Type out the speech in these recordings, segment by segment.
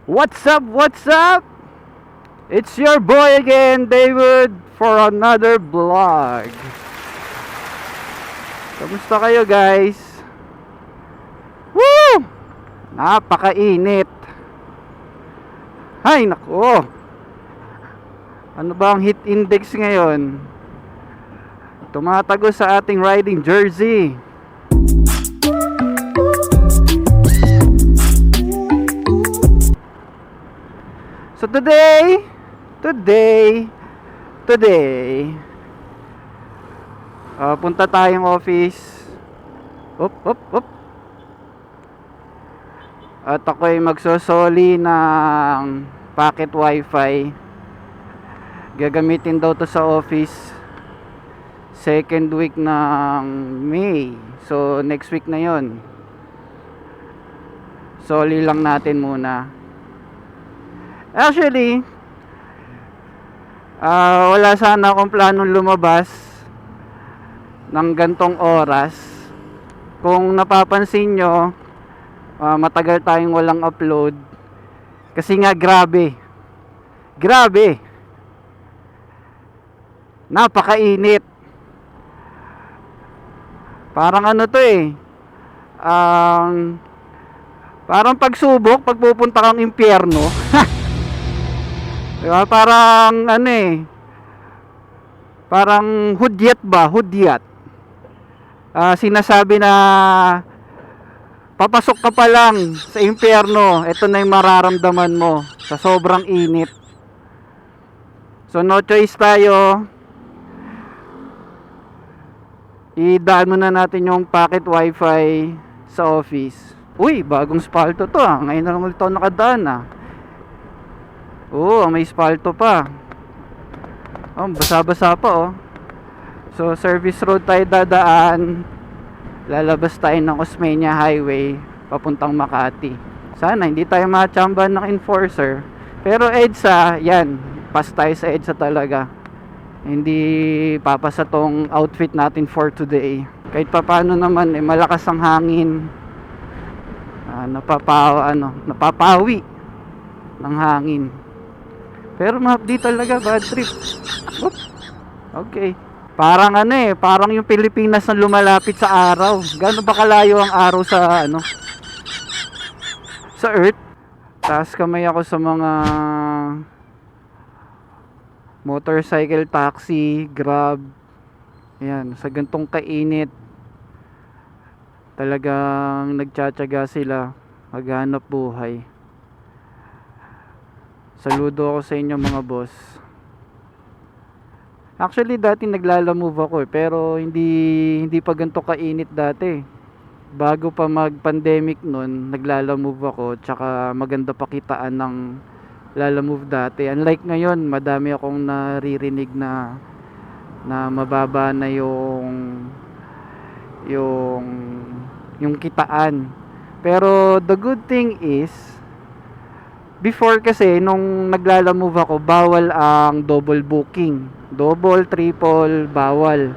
What's up? What's up? It's your boy again, David, for another vlog. Kamusta kayo, guys? Woo! Napakainit. Hay nako. Ano ba ang heat index ngayon? Tumatago sa ating riding jersey. So today, punta tayong office. Up. At ako'y magsosoli ng pocket wifi. Gagamitin daw to sa office second week ng May. So next week na yon. Soli lang natin muna. Actually, wala sana akong planong lumabas ng gantong oras. Kung napapansin nyo, matagal tayong walang upload. Kasi nga grabe. Napakainit. Parang ano to eh. Parang pagsubok, pagpupunta kang impyerno. Diba? Parang ano eh. Parang hudyat ba? Hudyat. Sinasabi na papasok ka pa lang sa impyerno, ito na yung mararamdaman mo sa sobrang init. So no choice tayo. Idaan muna natin yung pocket wifi sa office. Uy, bagong spalto to ah. Ngayon na lang ulit ako nakadaan ah. Oo, may spalto pa. Oh, basa-basa pa oh. So service road tayo dadaan. Lalabas tayo ng Osmeña Highway papuntang Makati. Sana hindi tayo machamba ng enforcer. Pero EDSA, yan. Pass tayo sa EDSA talaga. Hindi papasa tong outfit natin for today. Kahit papano naman malakas ang hangin. Napapawi ng hangin. Pero di talaga bad trip. Oop. Okay. Parang parang yung Pilipinas na lumalapit sa araw. Gaano ba kalayo ang araw sa sa Earth? Taas kamay ako sa mga motorcycle, taxi, Grab. Ayan, sa gantong kainit. Talagang nagtsatsaga sila maghanap buhay. Saludo ako sa inyo mga boss. Actually dati naglalamove ako pero hindi pa ganito kainit dati. Bago pa mag-pandemic noon, naglalamove ako tsaka maganda pa kitaan ng lalamove dati. Unlike ngayon, madami akong naririnig na mababa na yung kitaan. Pero the good thing is before kasi nung naglalamove ako, bawal ang double booking. Double, triple, bawal.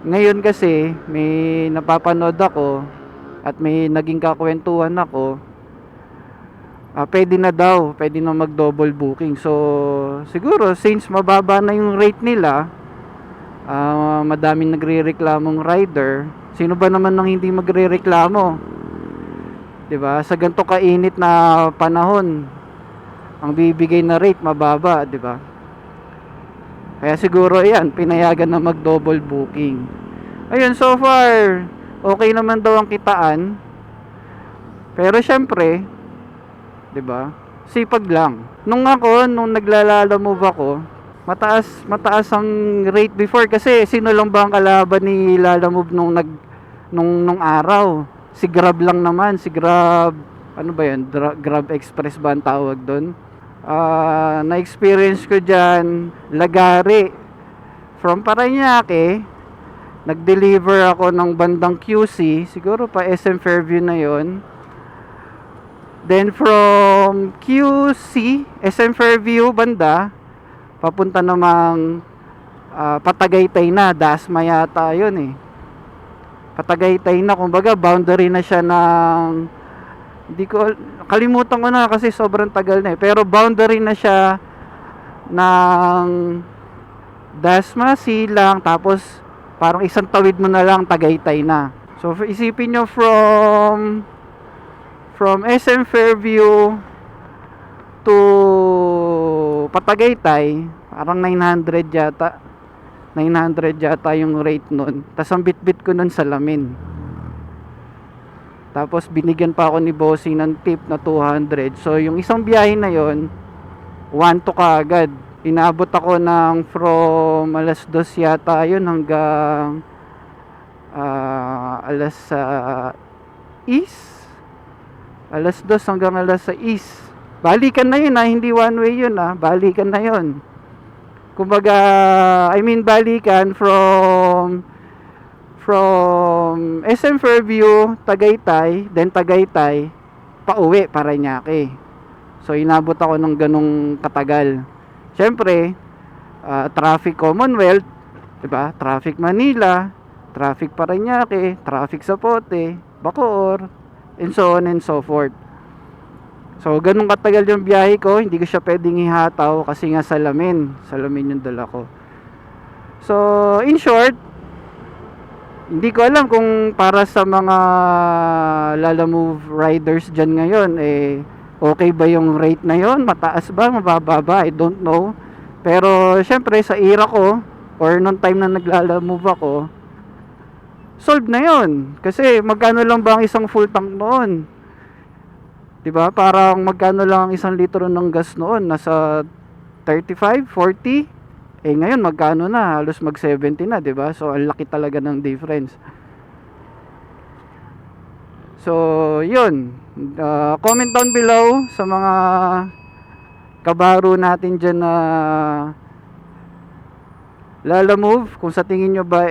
Ngayon kasi may napapanood ako at may naging kakwentuhan ako, pwede na mag double booking. So siguro since mababa na yung rate nila, madaming nagrereklamong rider. Sino ba naman nang hindi magrereklamo? 'Di ba? Sa ganito kainit na panahon, ang bibigay na rate mababa, 'di ba? Kaya siguro 'yan, pinayagan na mag double booking. Ayun, so far okay naman daw ang kitaan. Pero syempre, 'di ba? Sipag lang. Nung naglalala-move ako, mataas ang rate before kasi sino lang ba ang kalaban ni Lalamove nung araw? Si Grab lang naman, si Grab, ano ba 'yun? Grab Express ba ang tawag doon? Na-experience ko diyan, Lagari from Parañaque, nag-deliver ako ng bandang QC, siguro pa SM Fairview na 'yon. Then from QC, SM Fairview banda, papunta namang Patagaytay na, Dasma yata 'yon eh. Patagaytay na, kumbaga boundary na siya Hindi ko, kalimutan ko na kasi sobrang tagal na eh. Pero boundary na siya ng Dasma, Silang, tapos parang isang tawid mo na lang Tagaytay na. So isipin nyo from SM Fairview to Patagaytay, parang 900 yata. 900 yata yung rate nun. Tapos ang bitbit ko nun salamin. Tapos binigyan pa ako ni bossing ng tip na 200. So yung isang biyahe na yon, 1 to kaagad. Inabot ako ng from alas 2 yata yun hanggang alas 2 hanggang alas 6. Balikan na yun hindi one way yun balikan na yun. Kumbaga, I mean balikan from SM Fairview, Tagaytay, then Tagaytay, pauwi Parañaque. So inabot ako ng ganong katagal. Siyempre, traffic Commonwealth, 'di ba? Traffic Manila, traffic Parañaque, traffic Zapote, Bacoor, and so on and so forth. So ganun katagal yung biyahe ko, hindi ko siya pwedeng ihataw kasi nga salamin yung dala ko. So in short, hindi ko alam kung para sa mga Lalamove riders dyan ngayon okay ba yung rate na yon, mataas ba, mababa ba, I don't know. Pero syempre sa era ko or nung time na naglalamove ako, solve na yon. Kasi magkano lang ba ang isang full tank noon? 'Di ba? Parang magkano lang ang 1 litro ng gas noon? Nasa 35, 40. Ngayon magkano na? Halos mag 70 na, 'di ba? So ang laki talaga ng difference. So, 'yun. Comment down below sa mga kabaro natin diyan na Lalamove kung sa tingin nyo ba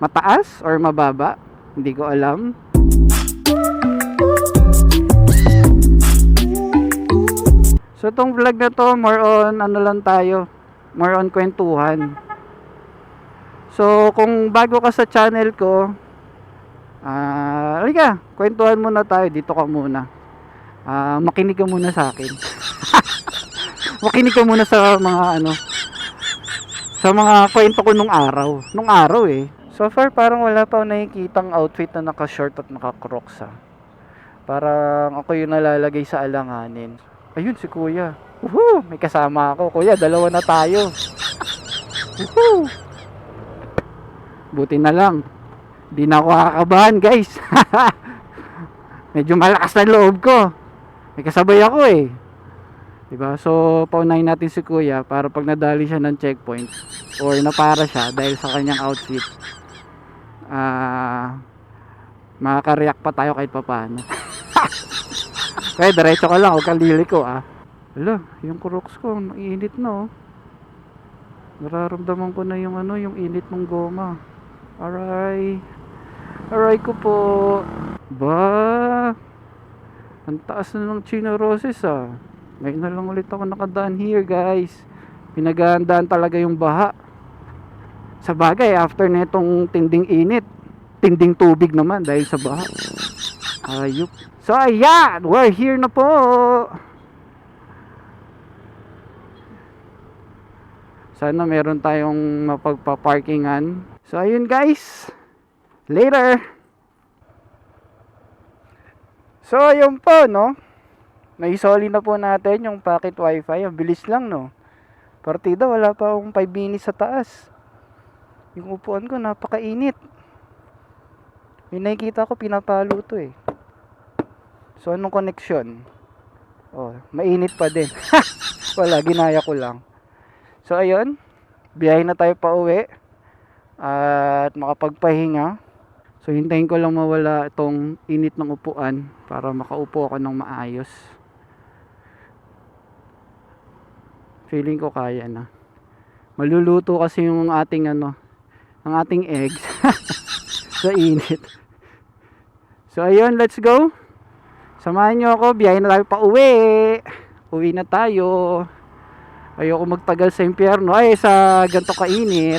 mataas or mababa. Hindi ko alam. So itong vlog na to, more on ano lang tayo, more on kwentuhan. So kung bago ka sa channel ko, halika, kwentuhan muna tayo, dito ka muna. Makinig ka muna sa akin. Makinig ka muna sa mga sa mga kwento ko nung araw. So far parang wala pa akong nakikitang outfit na naka-short at naka-crocs Parang ako yung nalalagay sa alanganin. Ayun si kuya. Woohoo! May kasama ako. Kuya, dalawa na tayo. Woohoo! Buti na lang. Di na ako kakabahan, guys. Medyo malakas na loob ko. May kasabay ako diba? So, paunahin natin si kuya para pag nadali siya ng checkpoint or napara siya dahil sa kanyang outfit, makaka-react pa tayo kahit papaano. Kaya diretso ka lang, huwag kang liliko Hala, yung crocs ko, mainit na Nararamdaman ko na yung yung init ng goma. Aray ko po. Ba, ang taas na ng Chino Roses Ngayon na lang ulit ako nakadaan here, guys. Pinagandaan talaga yung baha. Sa bagay, after netong tinding init, tinding tubig naman dahil sa baha. Ayup. So ayan, we're here na po. Sana meron tayong mapagpa-parkingan. So ayun guys, later. So ayun po naisoli na po natin yung packet wifi. Ang bilis lang Partida wala pa akong 5 minutes sa taas. Yung upuan ko napakainit. May nakikita ko pinapalo to So anong connection? Mainit pa din. Wala, ginaya ko lang. So ayun, biyahe na tayo pa uwi at makapagpahinga. So hintayin ko lang mawala itong init ng upuan para makaupo ako ng maayos. Feeling ko kaya na. Maluluto kasi yung ating ang ating eggs sa init. So ayun, let's go. Samahan nyo ako, biyahe na tayo pa uwi. Uwi na tayo. Ayoko magtagal sa impyerno. Sa ganito kainit.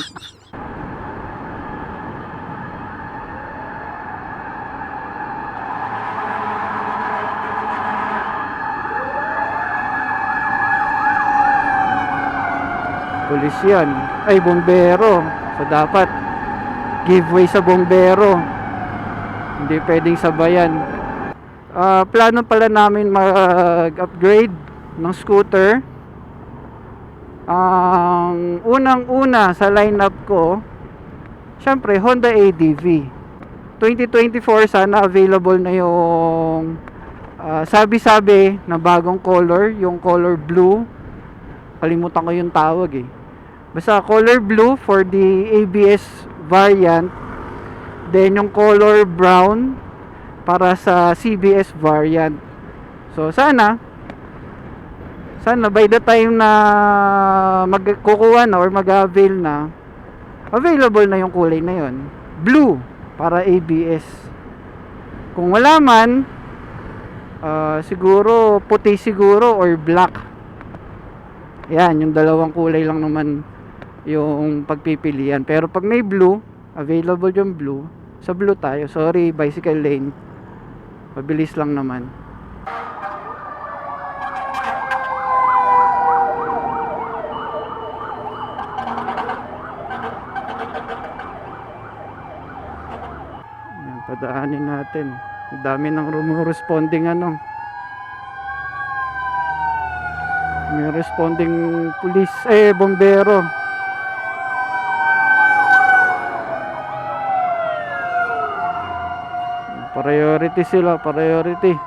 pulis yan. Ay, bombero. So, dapat giveaway sa bombero. Hindi pwedeng sabayan. Plano pala namin mag-upgrade ng scooter. Ang unang-una sa lineup ko, syempre, Honda ADV. 2024, sana available na yung sabi-sabi na bagong color, yung color blue. Kalimutan ko yung tawag eh. Basta color blue for the ABS variant. Then yung color brown para sa CBS variant. So sana by the time na magkukuha na or mag-avail na, available na yung kulay na yon, blue para ABS. Kung wala man, siguro puti siguro or black. Yan, yung dalawang kulay lang naman yung pagpipilian. Pero pag may blue, available yung blue, sa blue tayo. Sorry, bicycle lane. Mabilis lang naman. Yan, padaanin natin. Ang dami ng responding ano. May responding police, bombero. Priority sila, priority.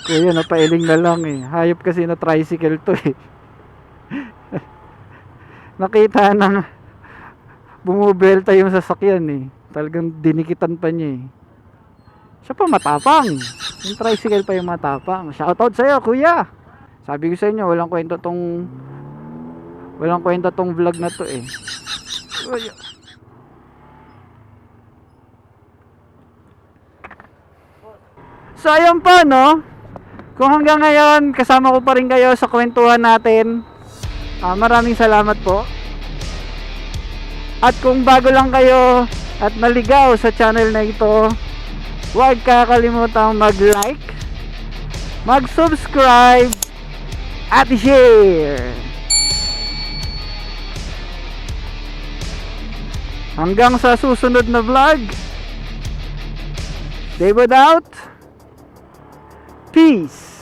Kuya, napailing na lang eh. Hayop kasi na tricycle to eh. Nakita nang bumubelta yung sasakyan eh. Talagang dinikitan pa niya eh. Siya pa matapang. Yung tricycle pa yung matapang. Shoutout sa'yo, kuya. Sabi ko sa inyo, walang kwenta tong vlog na to eh. So ayun pa no. Kung hanggang ngayon kasama ko pa rin kayo sa kwentuhan natin, maraming salamat po. At kung bago lang kayo at naligaw sa channel na ito, huwag kakalimutang mag-like, mag-subscribe, at share. Hanggang sa susunod na vlog, stay without. Peace.